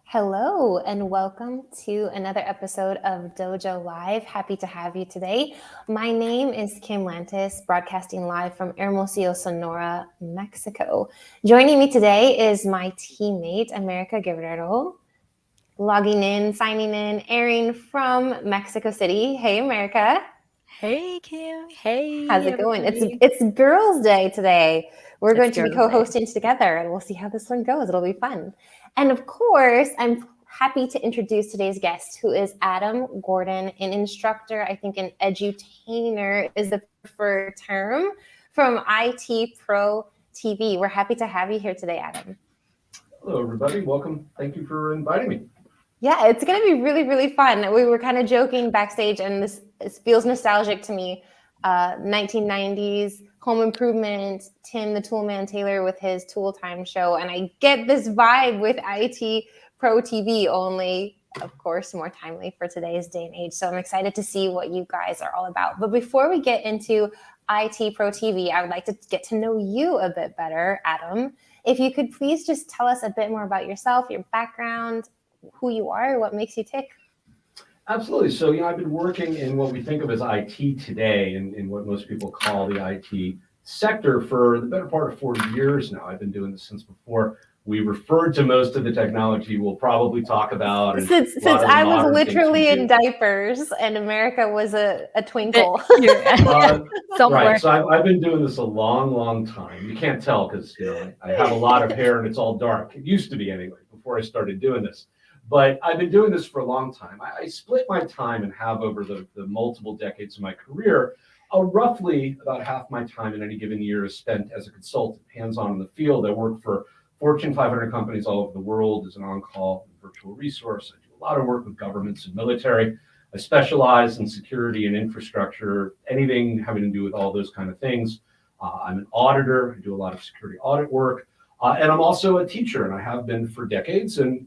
Hello, and welcome to another episode of Dojo Live. Happy to have you today. My name is Kim Lantis, broadcasting live from Hermosillo, Sonora, Mexico. Joining me today is my teammate, America Guerrero, logging in, signing in, airing from Mexico City. Hey, America. Hey Kim, hey How's it going? everybody. It's Girls' Day today. We're It's going to be Girls' Day. co-hosting together, and we'll see how this one goes. It'll be fun. And of course, I'm happy to introduce today's guest, who is Adam Gordon, an instructor. I think an edutainer is the preferred term, from ITPro TV. We're happy to have you here today, Adam. Hello, everybody. Welcome. Thank you for inviting me. Yeah, it's going to be really, really fun. We were kind of joking backstage, and this feels nostalgic to me. 1990s, Home Improvement, Tim the Toolman Taylor with his Tool Time show. And I get this vibe with ITPro TV, only, of course, more timely for today's day and age. So I'm excited to see what you guys are all about. But before we get into ITPro TV, I would like to get to know you a bit better, Adam. If you could please just tell us a bit more about yourself, your background, who you are, what makes you tick. Absolutely. So, I've been working in what we think of as IT today, in what most people call the IT sector, for the better part of 40 years now. I've been doing this since before we referred to most of the technology we'll probably talk about. Since I was literally in diapers and America was a twinkle. Somewhere. Right. So I've been doing this a long, long time. You can't tell because I have a lot of hair and it's all dark. It used to be anyway, before I started doing this. But I've been doing this for a long time. I split my time and have over the multiple decades of my career. Roughly about half my time in any given year is spent as a consultant, hands-on in the field. I work for Fortune 500 companies all over the world as an on-call virtual resource. I do a lot of work with governments and military. I specialize in security and infrastructure, anything having to do with all those kind of things. I'm an auditor. I do a lot of security audit work. And I'm also a teacher, and I have been for decades. And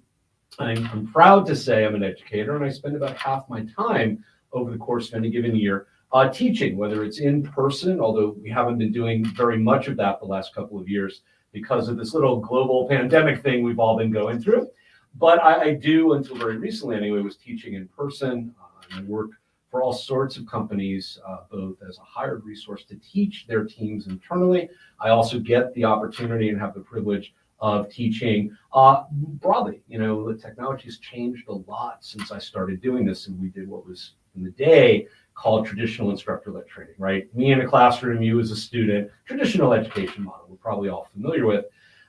I'm proud to say I'm an educator, and I spend about half my time over the course of any given year teaching, whether it's in person, although we haven't been doing very much of that the last couple of years because of this little global pandemic thing we've all been going through. But I do, until very recently anyway, was teaching in person. And I work for all sorts of companies, both as a hired resource to teach their teams internally. I also get the opportunity and have the privilege of teaching broadly. The technology has changed a lot since I started doing this, and we did what was in the day called traditional instructor-led training, right? Me in a classroom, you as a student, traditional education model we're probably all familiar with.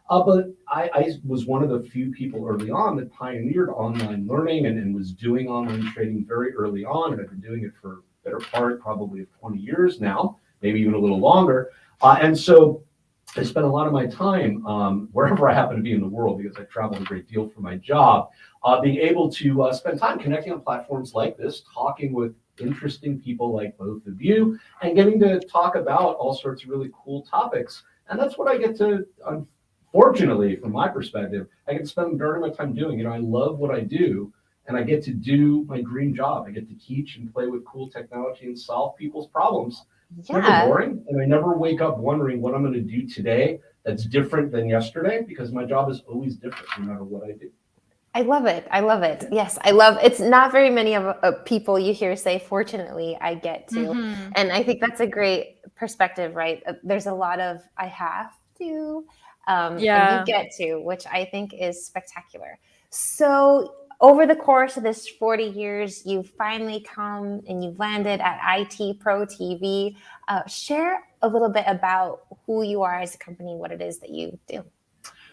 But I was one of the few people early on that pioneered online learning and was doing online training very early on, and I've been doing it for the better part probably of 20 years now, maybe even a little longer. And so I spend a lot of my time wherever I happen to be in the world, because I travel a great deal for my job, being able to spend time connecting on platforms like this, talking with interesting people like both of you, and getting to talk about all sorts of really cool topics. And that's what I get to, unfortunately, from my perspective, I get to spend very much time doing. I love what I do, and I get to do my dream job. I get to teach and play with cool technology and solve people's problems. It's never boring, and I never wake up wondering what I'm going to do today that's different than yesterday, because my job is always different no matter what I do. I love it. I love it. Yes, I love it's not very many of people you hear say, fortunately, I get to. Mm-hmm. And I think that's a great perspective, right? There's a lot of I have to, and you get to, which I think is spectacular. So over the course of this 40 years, you've finally come and you've landed at ITPro TV. Share a little bit about who you are as a company, what it is that you do.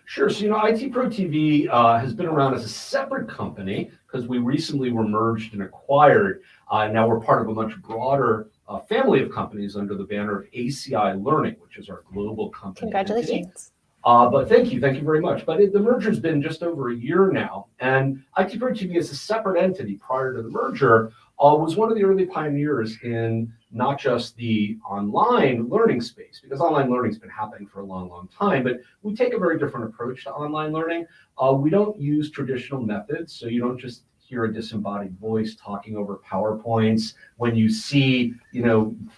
Sure. So, ITPro TV has been around as a separate company because we recently were merged and acquired. Now we're part of a much broader family of companies under the banner of ACI Learning, which is our global company. Congratulations. But thank you very much. But the merger's been just over a year now, and ITPro TV as a separate entity prior to the merger was one of the early pioneers in not just the online learning space, because online learning's been happening for a long, long time, but we take a very different approach to online learning. We don't use traditional methods, so you don't just hear a disembodied voice talking over PowerPoints when you see,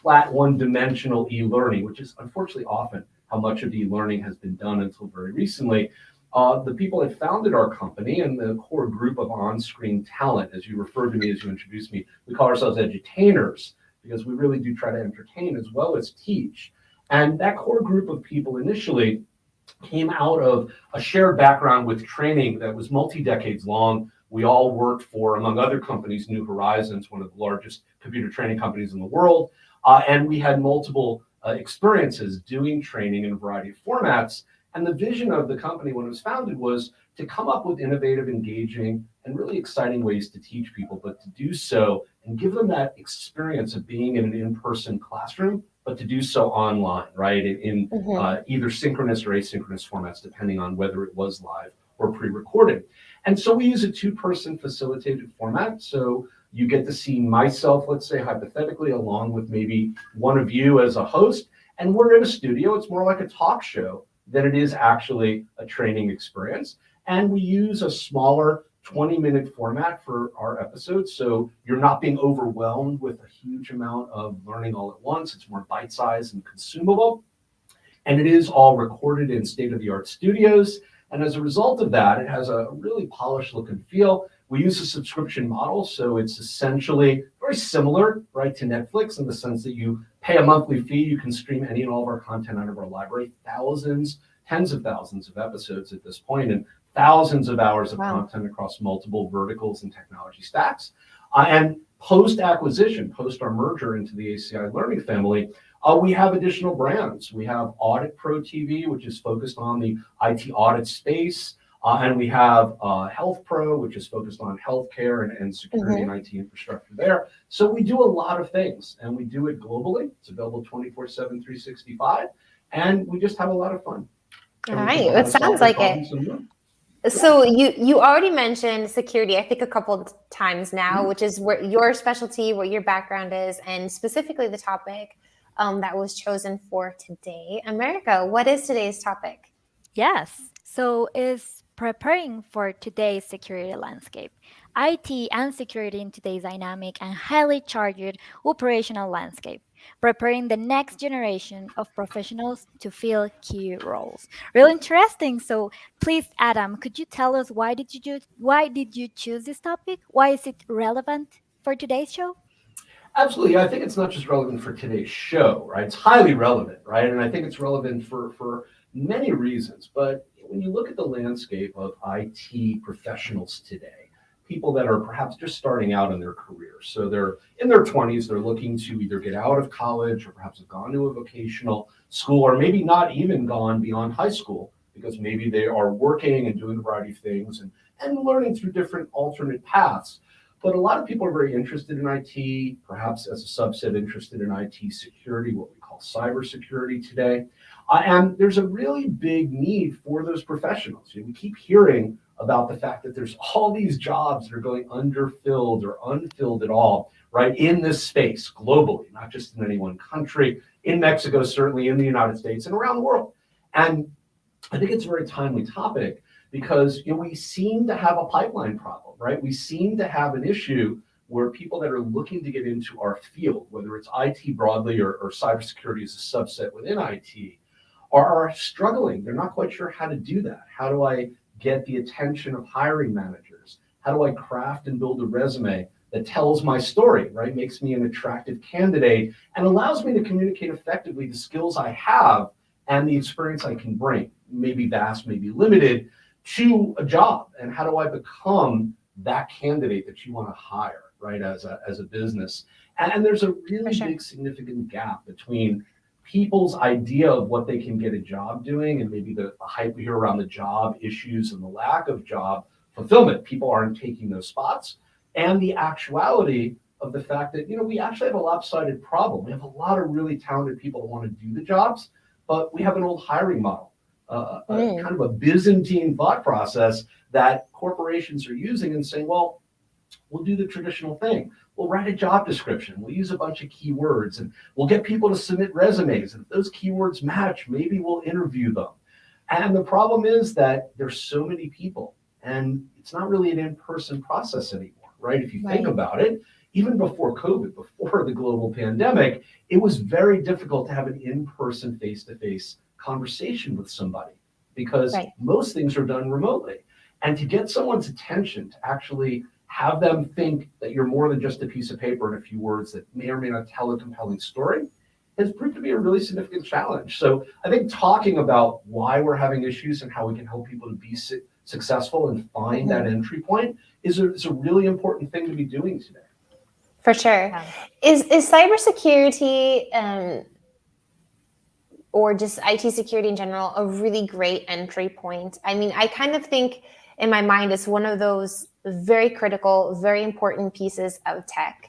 flat one-dimensional e-learning, which is unfortunately often how much of e-learning has been done until very recently. the people that founded our company and the core group of on-screen talent, as you referred to me, as you introduced me, we call ourselves edutainers because we really do try to entertain as well as teach. And that core group of people initially came out of a shared background with training that was multi-decades long. We all worked for, among other companies, New Horizons, one of the largest computer training companies in the world. And we had multiple experiences doing training in a variety of formats. And the vision of the company when it was founded was to come up with innovative, engaging, and really exciting ways to teach people, but to do so and give them that experience of being in an in-person classroom, but to do so online, right? In either synchronous or asynchronous formats, depending on whether it was live or pre-recorded. And so we use a two-person facilitated format. So you get to see myself, let's say hypothetically, along with maybe one of you as a host, and we're in a studio. It's more like a talk show than it is actually a training experience. And we use a smaller 20-minute format for our episodes. So you're not being overwhelmed with a huge amount of learning all at once. It's more bite-sized and consumable. And it is all recorded in state-of-the-art studios. And as a result of that, it has a really polished look and feel. We use a subscription model, so it's essentially very similar, right, to Netflix in the sense that you pay a monthly fee. You can stream any and all of our content out of our library, thousands, tens of thousands of episodes at this point, and thousands of hours of content across multiple verticals and technology stacks. And post-acquisition, post our merger into the ACI Learning family, we have additional brands. We have ITPro TV, which is focused on the IT audit space. And we have HealthPro, which is focused on healthcare and security and IT infrastructure there. So we do a lot of things, and we do it globally. It's available 24/7, 365, and we just have a lot of fun. All right, it sounds like it. So you already mentioned security, I think a couple of times now, which is where your specialty, what your background is, and specifically the topic that was chosen for today. America, what is today's topic? Yes, so is preparing for today's security landscape. IT and security in today's dynamic and highly charged operational landscape, preparing the next generation of professionals to fill key roles. Really interesting. So please, Adam, could you tell us why did you choose this topic? Why is it relevant for today's show? Absolutely. I think it's not just relevant for today's show, right? It's highly relevant, right? And I think it's relevant for many reasons. But when you look at the landscape of IT professionals today, people that are perhaps just starting out in their careers. So they're in their 20s, they're looking to either get out of college or perhaps have gone to a vocational school, or maybe not even gone beyond high school because maybe they are working and doing a variety of things and learning through different alternate paths. But a lot of people are very interested in IT, perhaps as a subset interested in IT security, what we call cybersecurity today. And there's a really big need for those professionals. We keep hearing about the fact that there's all these jobs that are going underfilled or unfilled at all, right, in this space globally, not just in any one country, in Mexico, certainly in the United States and around the world. And I think it's a very timely topic because we seem to have a pipeline problem, right? We seem to have an issue where people that are looking to get into our field, whether it's IT broadly or cybersecurity as a subset within IT, are struggling. They're not quite sure how to do that. How do I get the attention of hiring managers? How do I craft and build a resume that tells my story, right? Makes me an attractive candidate and allows me to communicate effectively the skills I have and the experience I can bring, maybe vast, maybe limited, to a job. And how do I become that candidate that you want to hire, right, as a business? And there's a really big significant gap between people's idea of what they can get a job doing and maybe the hype we hear around the job issues and the lack of job fulfillment. People aren't taking those spots. And the actuality of the fact that, we actually have a lopsided problem. We have a lot of really talented people that want to do the jobs, but we have an old hiring model, kind of a Byzantine thought process that corporations are using and saying, well, we'll do the traditional thing. We'll write a job description. We'll use a bunch of keywords and we'll get people to submit resumes. And if those keywords match, maybe we'll interview them. And the problem is that there's so many people and it's not really an in-person process anymore, right? If you think about it, even before COVID, before the global pandemic, it was very difficult to have an in-person, face-to-face conversation with somebody because Right. most things are done remotely. And to get someone's attention, to actually have them think that you're more than just a piece of paper and a few words that may or may not tell a compelling story, has proved to be a really significant challenge. So I think talking about why we're having issues and how we can help people to be successful and find that entry point is a really important thing to be doing today. For sure. Yeah. Is cybersecurity or just IT security in general a really great entry point? I mean, I kind of think in my mind it's one of those very critical, very important pieces of tech.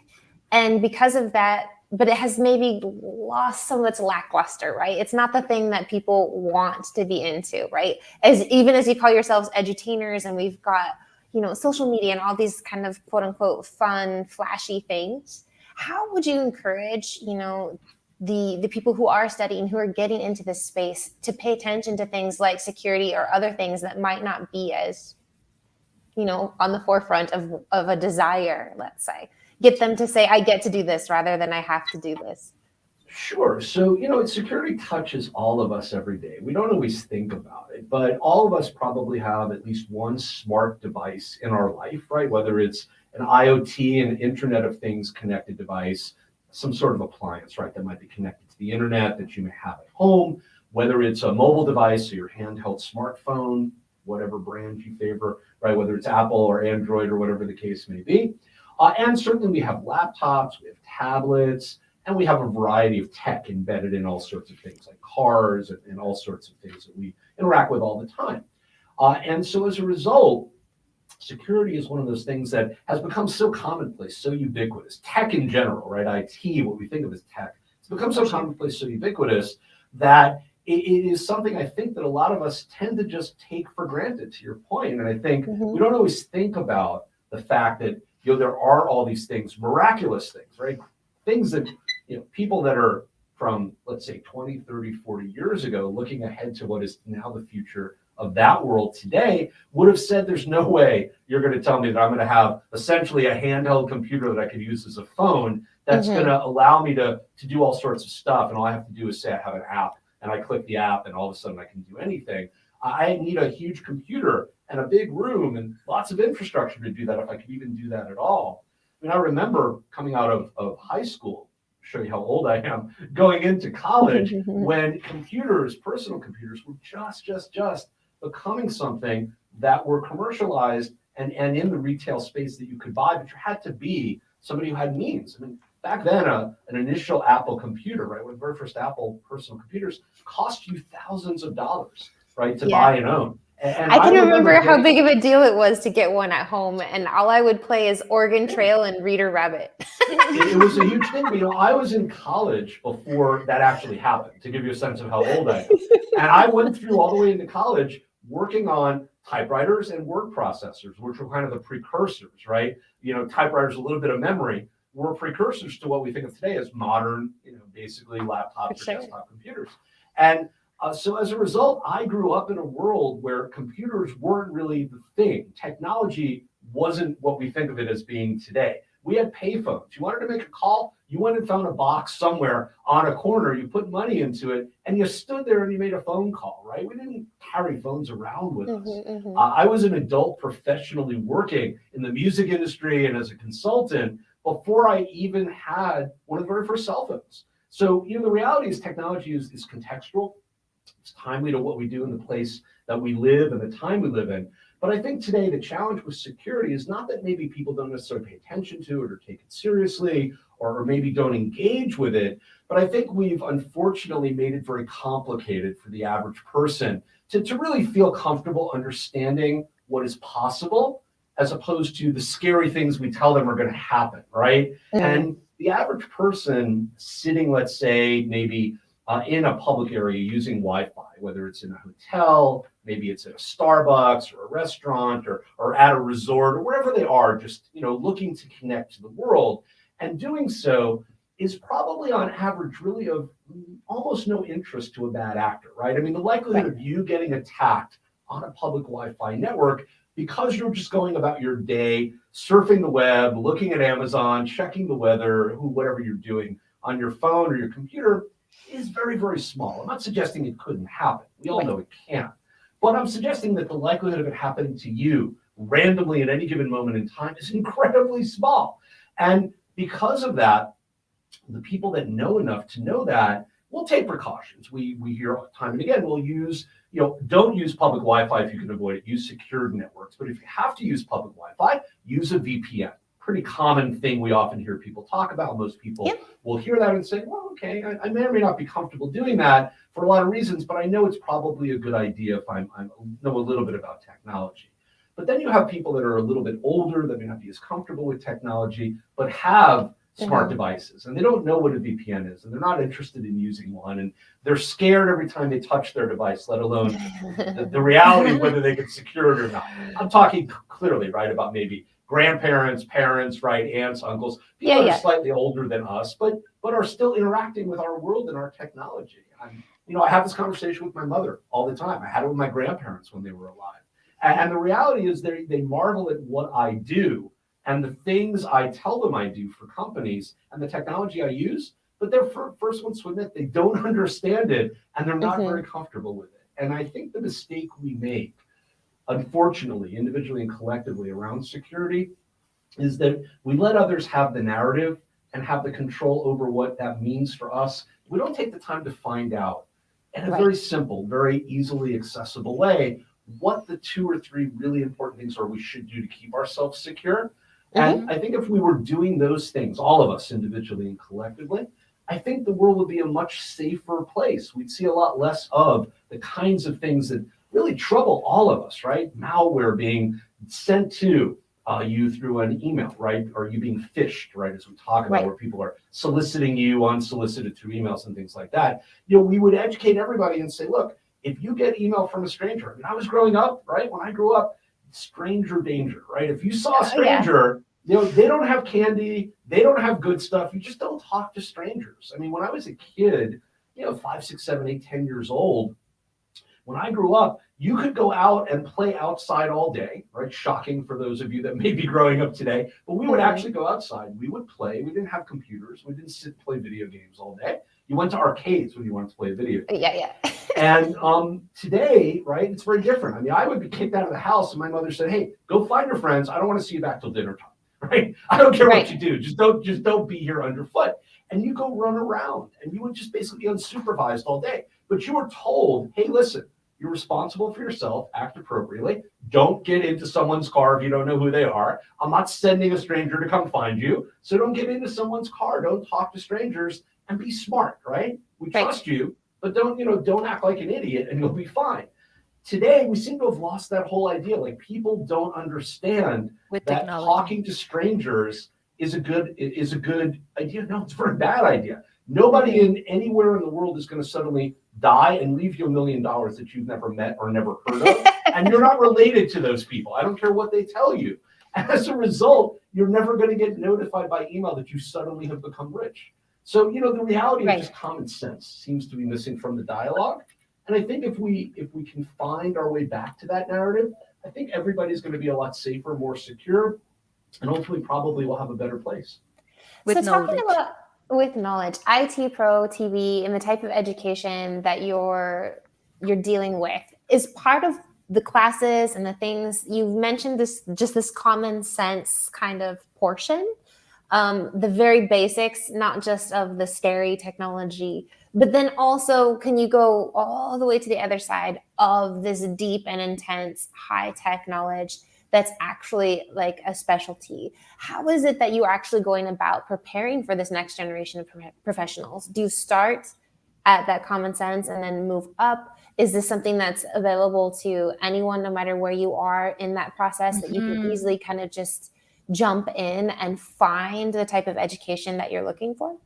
And because of that, but it has maybe lost some of its lackluster, right? It's not the thing that people want to be into, right? Even as you call yourselves edutainers, and we've got, social media and all these kind of quote unquote fun, flashy things. How would you encourage, the people who are studying, who are getting into this space, to pay attention to things like security or other things that might not be as, on the forefront of a desire, let's say? Get them to say, I get to do this rather than I have to do this. Sure. So, security touches all of us every day. We don't always think about it, but all of us probably have at least one smart device in our life, right? Whether it's an IoT, an Internet of Things connected device, some sort of appliance, right, that might be connected to the internet that you may have at home, whether it's a mobile device or your handheld smartphone, whatever brand you favor, right, whether it's Apple or Android or whatever the case may be. And certainly we have laptops, we have tablets, and we have a variety of tech embedded in all sorts of things like cars and all sorts of things that we interact with all the time. And so as a result, security is one of those things that has become so commonplace, so ubiquitous. Tech in general, right? IT, what we think of as tech, it's become so commonplace, so ubiquitous that it is something I think that a lot of us tend to just take for granted, to your point. And I think we don't always think about the fact that there are all these things, miraculous things, right? Things that people that are from, let's say, 20, 30, 40 years ago, looking ahead to what is now the future of that world today, would have said, there's no way you're going to tell me that I'm going to have essentially a handheld computer that I could use as a phone that's going to allow me to do all sorts of stuff. And all I have to do is say I have an app, and I click the app, and all of a sudden I can do anything. I need a huge computer and a big room and lots of infrastructure to do that, if I could even do that at all. I mean, I remember coming out of high school, show you how old I am, going into college when computers, personal computers, were just becoming something that were commercialized and in the retail space that you could buy, but you had to be somebody who had means. I mean, back then, an initial Apple computer, right, one of the very first Apple personal computers, cost you thousands of dollars, right, to buy and own. And I can remember how big of a deal it was to get one at home, and all I would play is Oregon Trail and Reader Rabbit. It was a huge thing. I was in college before that actually happened, to give you a sense of how old I am. And I went through all the way into college working on typewriters and word processors, which were kind of the precursors, right? Typewriters, a little bit of memory, were precursors to what we think of today as modern, basically laptops or desktop computers. And so as a result, I grew up in a world where computers weren't really the thing. Technology wasn't what we think of it as being today. We had payphones. You wanted to make a call, you went and found a box somewhere on a corner, you put money into it, and you stood there and you made a phone call, right? We didn't carry phones around with us. I was an adult professionally working in the music industry and as a consultant before I even had one of the very first cell phones. So, the reality is technology is contextual. It's timely to what we do in the place that we live and the time we live in. But I think today the challenge with security is not that maybe people don't necessarily pay attention to it or take it seriously or maybe don't engage with it. But I think we've unfortunately made it very complicated for the average person to really feel comfortable understanding what is possible, as opposed to the scary things we tell them are going to happen, right? And the average person sitting, let's say, maybe in a public area using Wi-Fi, whether it's in a hotel, maybe it's at a Starbucks or a restaurant or at a resort or wherever they are, just looking to connect to the world, and doing so is probably on average really of almost no interest to a bad actor, right? I mean, the likelihood of you getting attacked on a public Wi-Fi network because you're just going about your day, surfing the web, looking at Amazon, checking the weather, whatever you're doing on your phone or your computer, is very, very small. I'm not suggesting it couldn't happen. We all know it can. But I'm suggesting that the likelihood of it happening to you randomly at any given moment in time is incredibly small. And because of that, the people that know enough to know that will take precautions. We hear time and again, we'll use, don't use public Wi-Fi if you can avoid it, use secured networks. But if you have to use public Wi-Fi, use a VPN. Pretty common thing we often hear people talk about. Most people will hear that and say, well, okay, I may or may not be comfortable doing that for a lot of reasons, but I know it's probably a good idea if I know a little bit about technology. But then you have people that are a little bit older that may not be as comfortable with technology, but have smart devices, and they don't know what a VPN is, and they're not interested in using one, and they're scared every time they touch their device, let alone the reality of whether they can secure it or not. I'm talking clearly, right, about maybe grandparents, parents, right, aunts, uncles, people that are slightly older than us, but are still interacting with our world and our technology. I have this conversation with my mother all the time. I had it with my grandparents when they were alive. And the reality is they marvel at what I do and the things I tell them I do for companies and the technology I use, but they're first ones to admit they don't understand it and they're not very comfortable with it. And I think the mistake we make, unfortunately, individually and collectively around security, is that we let others have the narrative and have the control over what that means for us. We don't take the time to find out in a very simple, very easily accessible way what the 2 or 3 really important things are we should do to keep ourselves secure. And I think if we were doing those things, all of us individually and collectively, I think the world would be a much safer place. We'd see a lot less of the kinds of things that really trouble all of us, right? Malware being sent to you through an email, right? Or you being phished, right? As we talk about where people are soliciting you unsolicited through emails and things like that. We would educate everybody and say, look, if you get email from a stranger, I was growing up, right? When I grew up, stranger danger, right? If you saw a stranger, they don't have candy, they don't have good stuff. You just don't talk to strangers. I mean, when I was a kid, 5, 6, 7, 8, 10 years old, when I grew up, you could go out and play outside all day, right? Shocking for those of you that may be growing up today, but we would actually go outside. We would play. We didn't have computers. We didn't sit and play video games all day. You went to arcades when you wanted to play a video game. And today, right, it's very different. I mean, I would be kicked out of the house and my mother said, hey, go find your friends. I don't want to see you back till dinner time, right? I don't care what you do. Just don't be here underfoot. And you go run around and you would just basically be unsupervised all day. But you were told, hey, listen, you're responsible for yourself, act appropriately. Don't get into someone's car if you don't know who they are. I'm not sending a stranger to come find you. So don't get into someone's car. Don't talk to strangers and be smart, right? We trust you, but don't act like an idiot and you'll be fine. Today, we seem to have lost that whole idea. Like people don't understand that talking to strangers is a good idea. No, it's a very bad idea. Nobody anywhere in the world is going to suddenly die and leave you $1 million that you've never met or never heard of. And you're not related to those people. I don't care what they tell you. As a result, you're never going to get notified by email that you suddenly have become rich. So, the reality of just common sense seems to be missing from the dialogue. And I think if we can find our way back to that narrative, I think everybody's going to be a lot safer, more secure, and hopefully probably will have a better place. With knowledge, ITPro TV and the type of education that you're dealing with is part of the classes and the things you've mentioned, this common sense kind of portion, the very basics, not just of the scary technology, but then also can you go all the way to the other side of this deep and intense high tech knowledge that's actually like a specialty? How is it that you are actually going about preparing for this next generation of professionals? Do you start at that common sense and then move up? Is this something that's available to anyone, no matter where you are in that process, that you can easily kind of just jump in and find the type of education that you're looking for?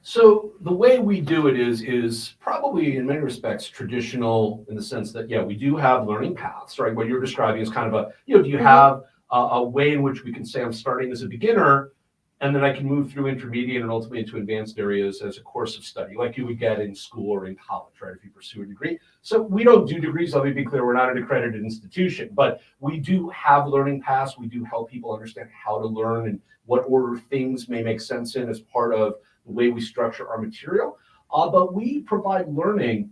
So the way we do it is probably in many respects traditional in the sense that, we do have learning paths, right? What you're describing is kind of do you have a way in which we can say I'm starting as a beginner and then I can move through intermediate and ultimately into advanced areas as a course of study, like you would get in school or in college, right? If you pursue a degree. So we don't do degrees, let me be clear, we're not an accredited institution, but we do have learning paths. We do help people understand how to learn and what order things may make sense in as part of the way we structure our material. But we provide learning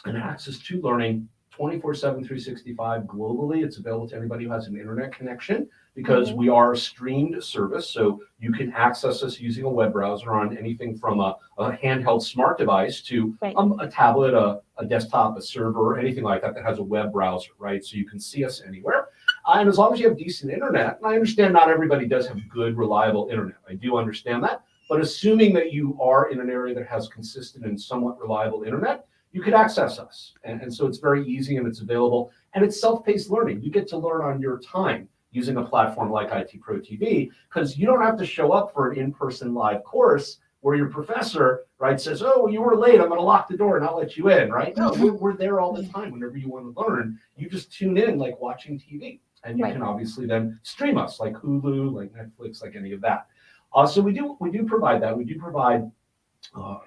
and access to learning 24/7, 365 globally. It's available to anybody who has an internet connection because we are a streamed service. So you can access us using a web browser on anything from a handheld smart device to a tablet, a desktop, a server, anything like that that has a web browser, right? So you can see us anywhere. And as long as you have decent internet, and I understand not everybody does have good, reliable internet. I do understand that. But assuming that you are in an area that has consistent and somewhat reliable internet, you can access us. And so it's very easy and it's available. And it's self-paced learning. You get to learn on your time using a platform like ITPro TV, because you don't have to show up for an in-person live course where your professor, right, says, oh, you were late, I'm going to lock the door and not let you in, right? No, we're there all the time whenever you want to learn. You just tune in like watching TV. And you can obviously then stream us like Hulu, like Netflix, like any of that. So we do provide that. We do provide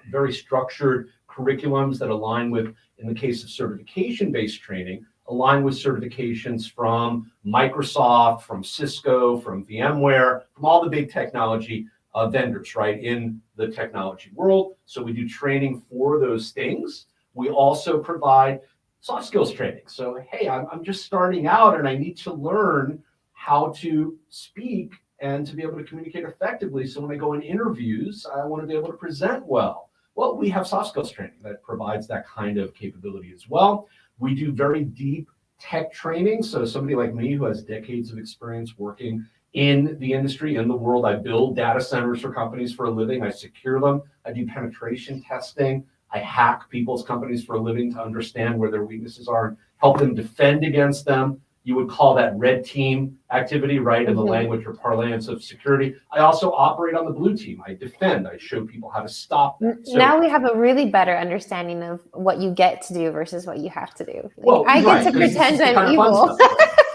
very structured curriculums that align with, in the case of certification-based training, align with certifications from Microsoft, from Cisco, from VMware, from all the big technology vendors, right, in the technology world. So we do training for those things. We also provide soft skills training. So, hey, I'm just starting out and I need to learn how to speak and to be able to communicate effectively. So when I go in interviews, I want to be able to present well. Well, we have soft skills training that provides that kind of capability as well. We do very deep tech training. So somebody like me who has decades of experience working in the industry, in the world, I build data centers for companies for a living. I secure them. I do penetration testing. I hack people's companies for a living to understand where their weaknesses are and help them defend against them. You would call that red team activity, right, in the language or parlance of security. I also operate on the blue team. I defend. I show people how to stop that. So, now we have a really better understanding of what you get to do versus what you have to do. Like, well, I get to pretend I'm evil.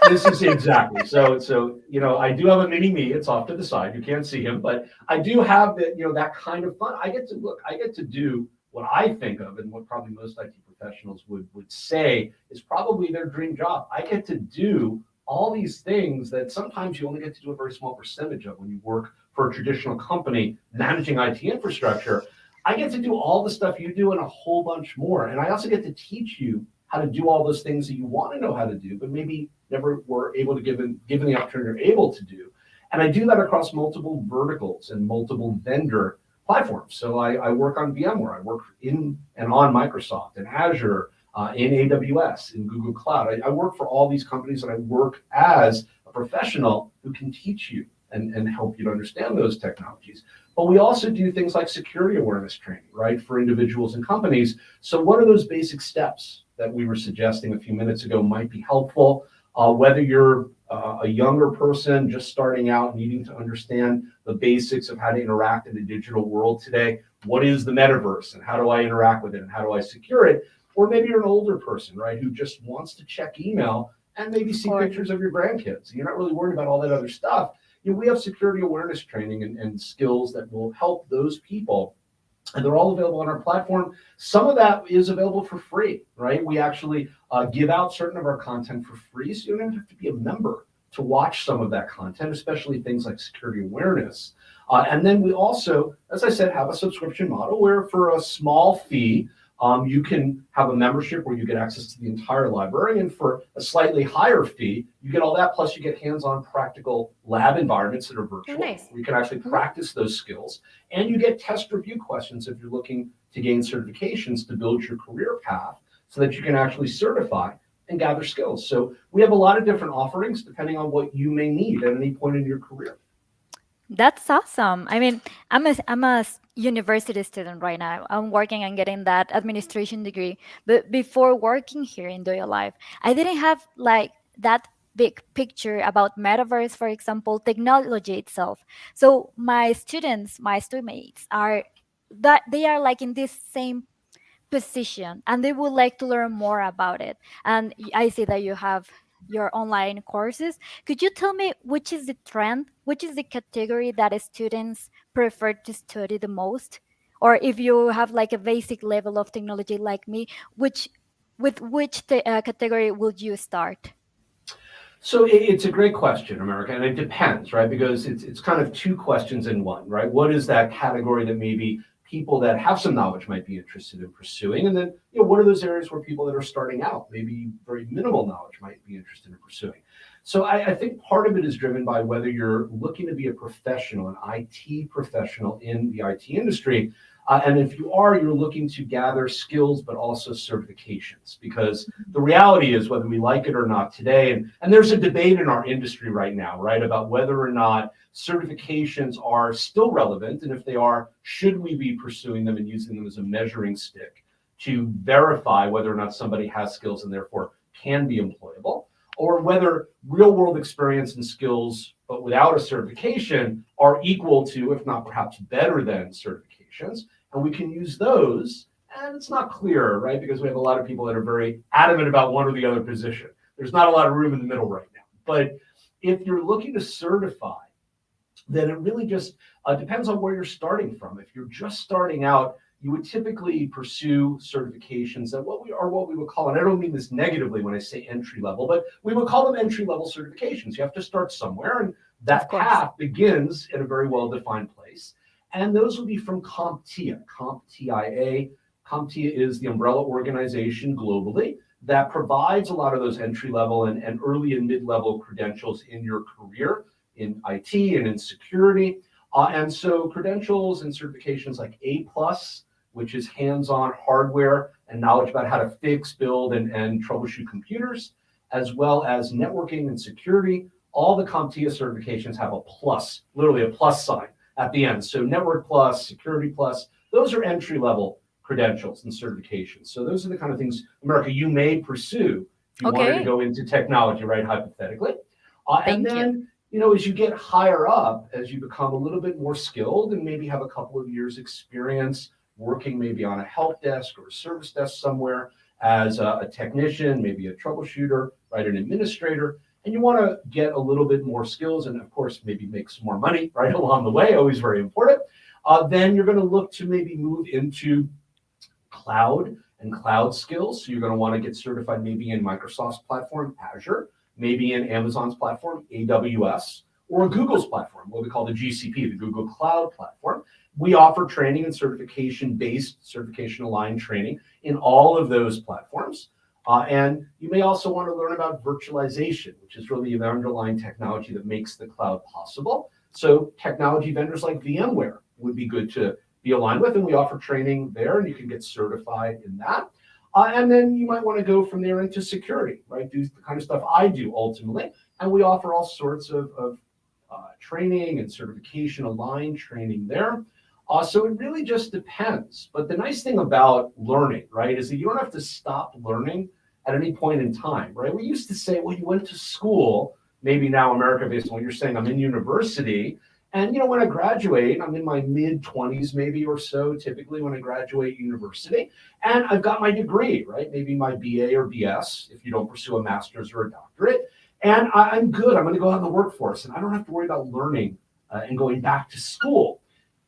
This is exactly. So, you know, I do have a mini me. It's off to the side. You can't see him, but I do have that, you know, that kind of fun. I get to do what I think of and what probably most IT professionals would say is probably their dream job. I get to do all these things that sometimes you only get to do a very small percentage of when you work for a traditional company managing IT infrastructure. I get to do all the stuff you do and a whole bunch more. And I also get to teach you how to do all those things that you want to know how to do, but maybe never were able to given the opportunity or able to do. And I do that across multiple verticals and multiple vendor platforms. So I work on VMware, I work in and on Microsoft and Azure, in AWS, in Google Cloud. I work for all these companies and I work as a professional who can teach you and help you to understand those technologies. But we also do things like security awareness training, right, for individuals and companies. So what are those basic steps that we were suggesting a few minutes ago might be helpful, whether you're a younger person just starting out, needing to understand the basics of how to interact in the digital world today. What is the metaverse and how do I interact with it and how do I secure it? Or maybe you're an older person, right, who just wants to check email and maybe see pictures of your grandkids. You're not really worried about all that other stuff. You know, we have security awareness training and skills that will help those people. And they're all available on our platform. Some of that is available for free, right? We actually give out certain of our content for free, so you don't have to be a member to watch some of that content, especially things like security awareness. And then we also, as I said, have a subscription model where for a small fee, you can have a membership where you get access to the entire library, and for a slightly higher fee, you get all that, plus you get hands-on practical lab environments that are virtual. Nice. Where you can actually practice those skills, and you get test review questions if you're looking to gain certifications to build your career path so that you can actually certify and gather skills. So we have a lot of different offerings depending on what you may need at any point in your career. That's awesome. I mean, I'm a university student right now. I'm working on getting that administration degree. But before working here in Doya Life, I didn't have like that big picture about metaverse, for example, technology itself. So my students, my studentmates are that they are like in this same position and they would like to learn more about it. And I see that you have your online courses. Could you tell me which is the trend, which is the category that students prefer to study the most? Or if you have like a basic level of technology like me, with which category would you start? So it's a great question, America, and it depends, right? Because it's kind of two questions in one, right? What is that category that maybe people that have some knowledge might be interested in pursuing. And then, what are those areas where people that are starting out, maybe very minimal knowledge, might be interested in pursuing? So I think part of it is driven by whether you're looking to be a professional, an IT professional in the IT industry. And if you are, you're looking to gather skills, but also certifications, because the reality is, whether we like it or not today, and there's a debate in our industry right now, right, about whether or not certifications are still relevant. And if they are, should we be pursuing them and using them as a measuring stick to verify whether or not somebody has skills and therefore can be employable, or whether real world experience and skills, but without a certification, are equal to, if not perhaps better than, certifications. And we can use those, and it's not clear, right? Because we have a lot of people that are very adamant about one or the other position. There's not a lot of room in the middle right now. But if you're looking to certify, then it really just depends on where you're starting from. If you're just starting out, you would typically pursue certifications that what we would call, and I don't mean this negatively when I say entry level, but we would call them entry level certifications. You have to start somewhere, and that path begins in a very well-defined place. And those will be from CompTIA. CompTIA. CompTIA is the umbrella organization globally that provides a lot of those entry level and early and mid-level credentials in your career in IT and in security. And so credentials and certifications like A+, which is hands-on hardware and knowledge about how to fix, build, and troubleshoot computers, as well as networking and security. All the CompTIA certifications have a plus, literally a plus sign at the end. So Network Plus, Security Plus, those are entry-level credentials and certifications. So those are the kind of things, America, you may pursue if you wanted to go into technology, right, hypothetically. And then, as you get higher up, as you become a little bit more skilled and maybe have a couple of years experience working maybe on a help desk or a service desk somewhere as a technician, maybe a troubleshooter, right, an administrator, and you want to get a little bit more skills and, of course, maybe make some more money right along the way, always very important, then you're going to look to maybe move into cloud and cloud skills. So you're going to want to get certified maybe in Microsoft's platform, Azure, maybe in Amazon's platform, AWS, or Google's platform, what we call the GCP, the Google Cloud Platform. We offer training and certification-based, certification-aligned training in all of those platforms. And you may also want to learn about virtualization, which is really the underlying technology that makes the cloud possible. So technology vendors like VMware would be good to be aligned with, and we offer training there, and you can get certified in that. And then you might want to go from there into security, right? Do the kind of stuff I do ultimately. And we offer all sorts of training and certification aligned training there. So it really just depends. But the nice thing about learning, right, is that you don't have to stop learning at any point in time, right? We used to say, well, you went to school, maybe now America, based on what you're saying, I'm in university. And, when I graduate, I'm in my mid-20s maybe or so, typically when I graduate university, and I've got my degree, right? Maybe my BA or BS, if you don't pursue a master's or a doctorate. And I'm good. I'm going to go out in the workforce, and I don't have to worry about learning and going back to school.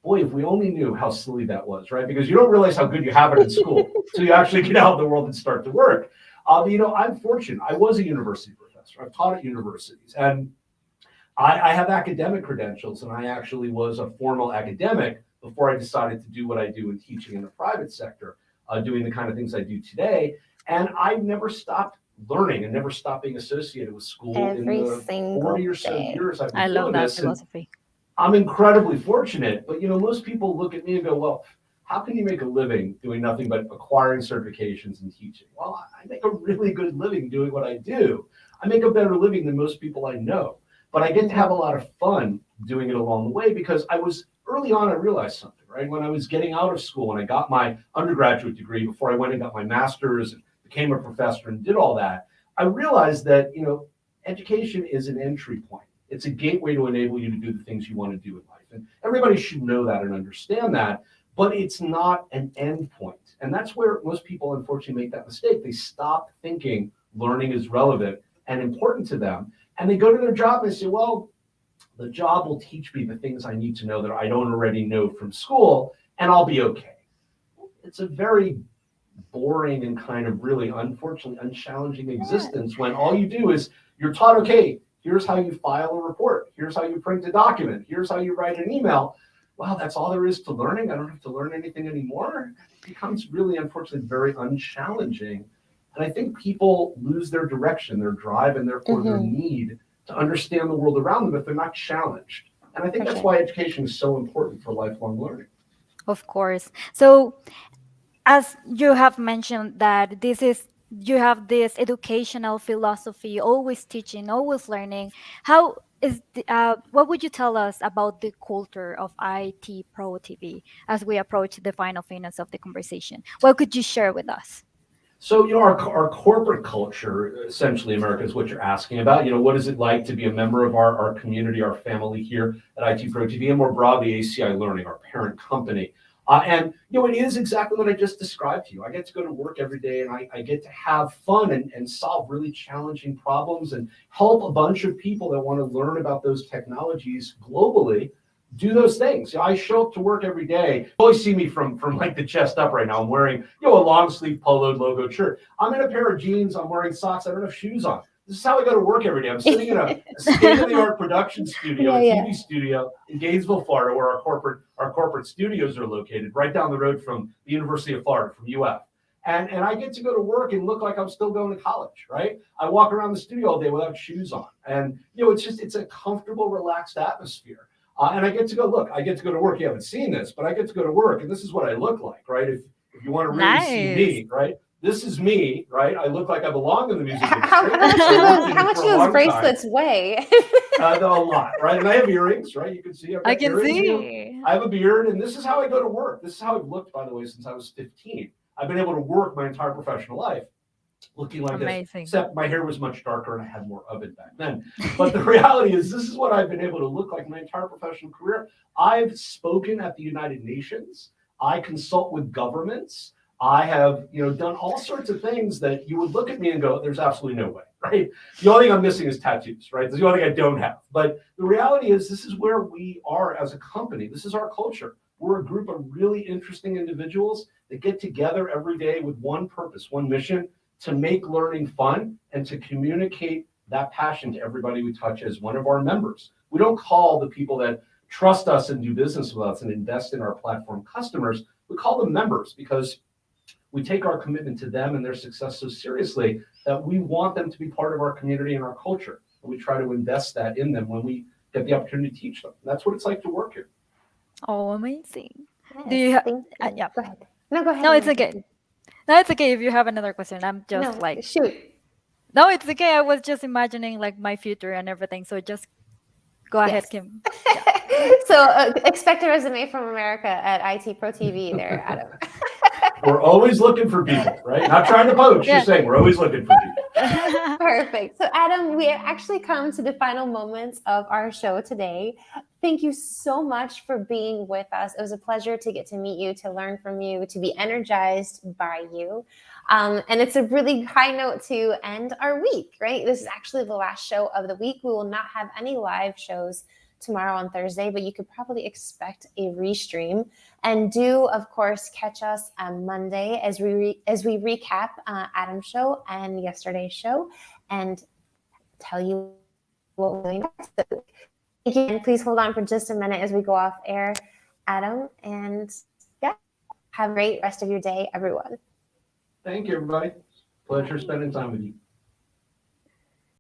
Boy, if we only knew how silly that was, right? Because you don't realize how good you have it in school until you actually get out in the world and start to work. I'm fortunate. I was a university professor. I've taught at universities, and I have academic credentials, and I actually was a formal academic before I decided to do what I do in teaching in the private sector, doing the kind of things I do today. And I never stopped learning and never stopped being associated with school in the 40 or so years I've been doing this. Philosophy. I'm incredibly fortunate, but most people look at me and go, well, how can you make a living doing nothing but acquiring certifications and teaching? Well, I make a really good living doing what I do. I make a better living than most people I know, but I get to have a lot of fun doing it along the way, because early on, I realized something, right? When I was getting out of school and I got my undergraduate degree before I went and got my master's and became a professor and did all that, I realized that, education is an entry point. It's a gateway to enable you to do the things you want to do in life. And everybody should know that and understand that, but it's not an end point. And that's where most people, unfortunately, make that mistake. They stop thinking learning is relevant and important to them. And they go to their job and they say, well, the job will teach me the things I need to know that I don't already know from school, and I'll be okay. It's a very boring and kind of really, unfortunately, unchallenging existence when all you do is you're taught, okay, here's how you file a report. Here's how you print a document. Here's how you write an email. wow, that's all there is to learning. I don't have to learn anything anymore. It becomes really, unfortunately, very unchallenging. And I think people lose their direction, their drive, and therefore their need to understand the world around them if they're not challenged. And I think that's why education is so important for lifelong learning. Of course. So, as you have mentioned that you have this educational philosophy, always teaching, always learning. How is what would you tell us about the culture of ITPro TV as we approach the final minutes of the conversation? What could you share with us? So, our corporate culture, essentially, America, is what you're asking about. What is it like to be a member of our community, our family here at ITPro TV, and more broadly, ACI Learning, our parent company. And it is exactly what I just described to you. I get to go to work every day, and I get to have fun and solve really challenging problems and help a bunch of people that want to learn about those technologies globally do those things. I show up to work every day. You always see me from like the chest up right now. I'm wearing a long sleeve polo logo shirt. I'm in a pair of jeans. I'm wearing socks. I don't have shoes on. This is how I go to work every day. I'm sitting in a state-of-the-art production studio, a TV studio in Gainesville, Florida, where our corporate studios are located, right down the road from the University of Florida, from UF. And I get to go to work and look like I'm still going to college, right? I walk around the studio all day without shoes on. And, it's a comfortable, relaxed atmosphere. And I get to go, I get to go to work. You haven't seen this, but I get to go to work, and this is what I look like, right? If you want to really see me, right? This is me, right? I look like I belong in the music industry. How much do those bracelets weigh? A lot, right? And I have earrings, right? You can see. I can see. I have a beard, and this is how I go to work. This is how I've looked, by the way, since I was 15. I've been able to work my entire professional life looking like this, except my hair was much darker and I had more of it back then. But the reality is, this is what I've been able to look like my entire professional career. I've spoken at the United Nations. I consult with governments. I have, done all sorts of things that you would look at me and go, there's absolutely no way, right? The only thing I'm missing is tattoos, right? That's the only thing I don't have. But the reality is, this is where we are as a company. This is our culture. We're a group of really interesting individuals that get together every day with one purpose, one mission, to make learning fun and to communicate that passion to everybody we touch as one of our members. We don't call the people that trust us and do business with us and invest in our platform customers. We call them members because we take our commitment to them and their success so seriously that we want them to be part of our community and our culture. And we try to invest that in them when we get the opportunity to teach them. And that's what it's like to work here. Oh, amazing. Yes, Do you yeah. Go ahead. No, go ahead. No, it's okay. No, it's okay if you have another question. I'm just shoot. No, it's okay. I was just imagining like my future and everything. So just go ahead, Kim. So expect a resume from America at ITPro TV there, Adam. We're always looking for people, right? Not trying to poach. You're saying we're always looking for people. Perfect. So Adam, we actually come to the final moments of our show today. Thank you so much for being with us. It was a pleasure to get to meet you, to learn from you, to be energized by you. And it's a really high note to end our week, right? This is actually the last show of the week. We will not have any live shows tomorrow on Thursday, but you could probably expect a restream. And do, of course, catch us on Monday as we recap Adam's show and yesterday's show and tell you what we're doing next week. Again, please hold on for just a minute as we go off air, Adam. And have a great rest of your day, everyone. Thank you, everybody. Pleasure spending time with you.